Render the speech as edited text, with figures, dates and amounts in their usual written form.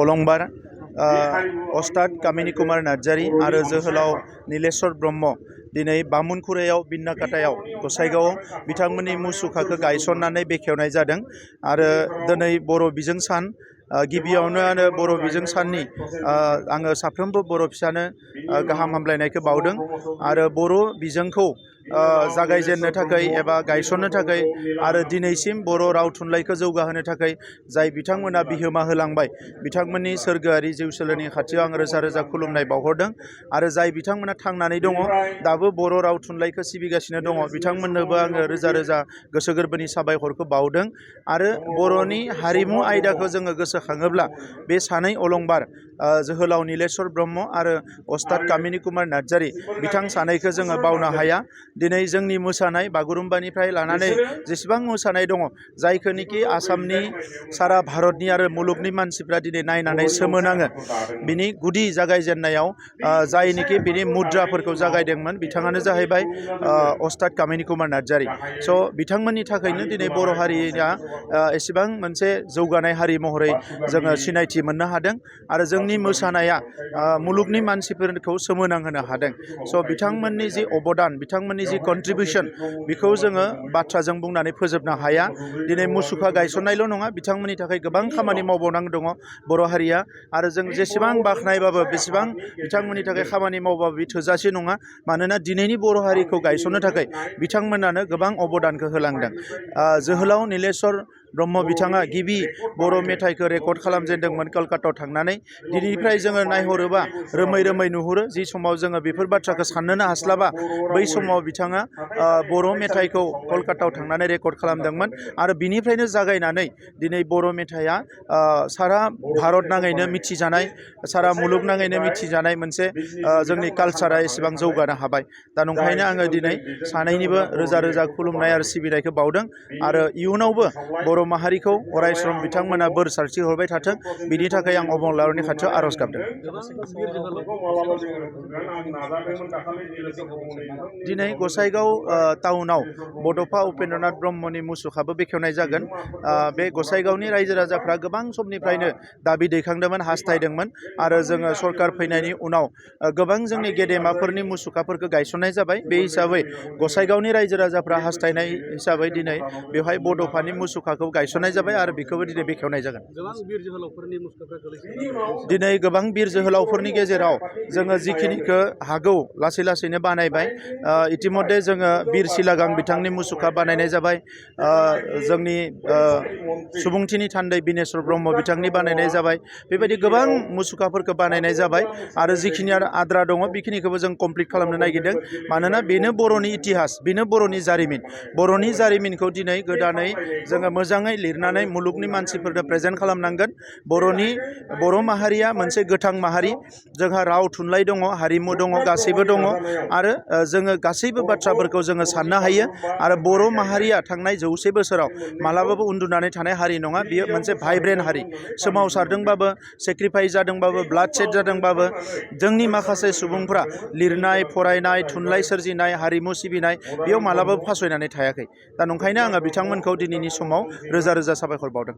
अलंबार अस्ताद कामिनी कुमार नार्जारी आरो जोहोलाव नीलेश्वर ब्रह्म दिनै बामुनखुरायाव बिन्नाकाटायाव गसाइगावआव बिथांमोननि मुसुखाखौ गायसननानै बेखेवनाय जादों आरो दिनै बर' बिजों सान गिबियावनो बर' बिजों साननि आङो साफ्रोमबो बर' फिसानो गाहाम हामलायनायखौ बावदों आरो बर' बिजोंखौ जागायजेननो थाखाय एबा गायसननो थाखाय आरो दिनैसिम बर' राव थुनलाइखौ जौगाहोनो थाखाय जाय बिथांमोना बिहोमा होलांबाय बिथांमोननि सोरगोआरि जिउसोलोनि खाथियाव आं रोजा रोजा खुलुमनाय बावहरदों आरो जाय बिथांमोना थांनानै दङ दाबो बर' राव थुनलाइखौ सिबिगासिनो दङ बिथांमोननोबो आङो रोजा रोजा गोसो गोरबोनि साबायखरखौ बावदों आरो बर'नि हारिमु आयदाखौ जोङो गोसोखाङोब्ला बे सानै अलंबार जोहोलाव नीलेश्वर ब्रह्म आरो अस्ताद कामिनी कुमार नार्जारी बिथां सानैखौ जोङो बावनो हाया। दिनै जोंनि मोसानाय बागुरुम्बानिफ्राय लानानै जेसेबां मोसानाय दङ जायखौनिखि आसामनि सारा भारतनि आरो मुलुगनि मानसिफ्रा दिनै नायनानै सोमोनाङो बिनि गुदि जागायजेननायाव जायनिखि बिनि मुद्राफोरखौ जागायदोंमोन बिथाङानो जाहैबाय अस्ताद कामिनी कुमार नार्जारी। स' बिथांमोननि थाखायनो दिनै बर' हारिया एसेबां मोनसे जौगानाय हारि महरै जोङो सिनायथि मोननो हादों आरो जोंनि मोसानाया मुलुगनि मानसिफोरखौ सोमोनांहोनो हादों। स' बिथांमोननि जि अबदान बिथांमोननि जि कन्ट्रिबिउसन बेखौ जोङो बाथ्राजों बुंनानै फोजोबनो हाया। दिनै मुसुखा गायसननायल' नङा बिथांमोननि थाखाय गोबां खामानि मावबावनांगौ दङ बर' हारिया आरो जों जेसेबां बाख्नायबाबो बेसेबां बिथांमोननि थाखाय खामानि मावबाबो बे थोजासे नङा मानोना दिनैनि बर' हारिखौ गायसननो थाखाय बिथांमोनानो गोबां अबदानखौ होलांदों। जोहोलाव नीलेश्वर ब्रह्म बिथाङा गिबि बर' मेथाइखौ रेकर्ड खालामजेनदोंमोन कलकातायाव थांनानै। दिनैनिफ्राय जोङो नायहरोबा रोमै रोमै नुहुरो जि समाव जोङो बेफोर बाथ्राखौ साननोनो हास्लाबा बै समाव बिथाङा बर' मेथाइखौ कलकातायाव थांनानै रेकर्ड खालामदोंमोन आरो बिनिफ्रायनो जागायनानै दिनै बर' मेथाइआ सारा भारत नाङैनो मिथिजानाय सारा मुलुग नाङैनो मिथिजानाय मोनसे जोंनि कालचारा एसेबां जौगानो हाबाय। दा नंखायनो आङो दिनै सानैनिबो रोजा रोजा खुलुमनाय आरो सिबिनायखौ बावदों आरो इयुनावबो बर' माहारिखौ अरायसम बिथांमोना बोर सारस्रि हरबाय थाथों बिनि थाखाय आं अबंलावरिनि खाथियाव आर'ज गाबदों। दिनै गसाइगाव टाउनाव बड'फा उपेन्द्रनाथ ब्रह्मनि मुसुखाबो बेखेवनाय जागोन। बे गसाइगावनि रायजो राजाफ्रा गोबां समनिफ्रायनो दाबि दैखांदोंमोन हास्थायदोंमोन आरो जोङो सरकार फैनायनि उनाव गोबां जोंनि गेदेमाफोरनि मुसुखाफोरखौ गायसननाय जाबाय। बे हिसाबै गसाइगावनि रायजो राजाफ्रा हास्थायनाय हिसाबै दिनै बेवहाय बड'फानि मुसुखाखौ गायसननाय जाबाय आरो बेखौबो दिनै बेखेवनाय जागोन। दिनै गोबां बिर जोहोलावफोरनि गेजेराव जोङो जिखिनिखौ हागौ लासै लासैनो बानायबाय। इतिमध्य जोङो बिर सिलागां बिथांनि मुसुखा बानायनाय जाबाय। जोंनि सुबुंथिनि थान्दै बिनेश्वर ब्रह्म बिथांनि बानायनाय जाबाय। बेबायदि गोबां मुसुखाफोरखौ बानायनाय जाबाय आरो जिखिनि आद्रा दङ बेखिनिखौबो जों कमप्लिट खालामनो नागिरदों मानोना बेनो बर'नि इतिहास बेनो बर'नि जारिमिन। बर'नि जारिमिनखौ दिनै गोदानै जोङो मोजाङै लिरनानै मुलुगनि मानसिफोरनो प्रेजेन्ट खालामनांगोन। बर' माहारिया मोनसे गोथां माहारि जोंहा राव थुनलाइ दङ हारिमु दङ गासैबो दङ आरो जोङो गासैबो बाथ्राफोरखौ जोङो साननो हायो आरो बर' माहारिया थांनाय 100 बोसोराव मालाबाबो उन्दुनानै थानाय हारि नङा। बियो मोनसे भाइब्रेन्ट हारि सोमावसारदोंबाबो सेक्रिफाइस जादोंबाबो ब्लाड सेड जादोंबाबो जोंनि माखासे सुबुंफ्रा लिरनाय फरायनाय थुनलाइ सोरजिनाय हारिमु सिबिनाय बेयाव मालाबाबो फासयनानै थायाखै। दा नंखायनो आङो बिथांमोनखौ दिनैनि समाव रोजा रोजा साबायखर बावदों।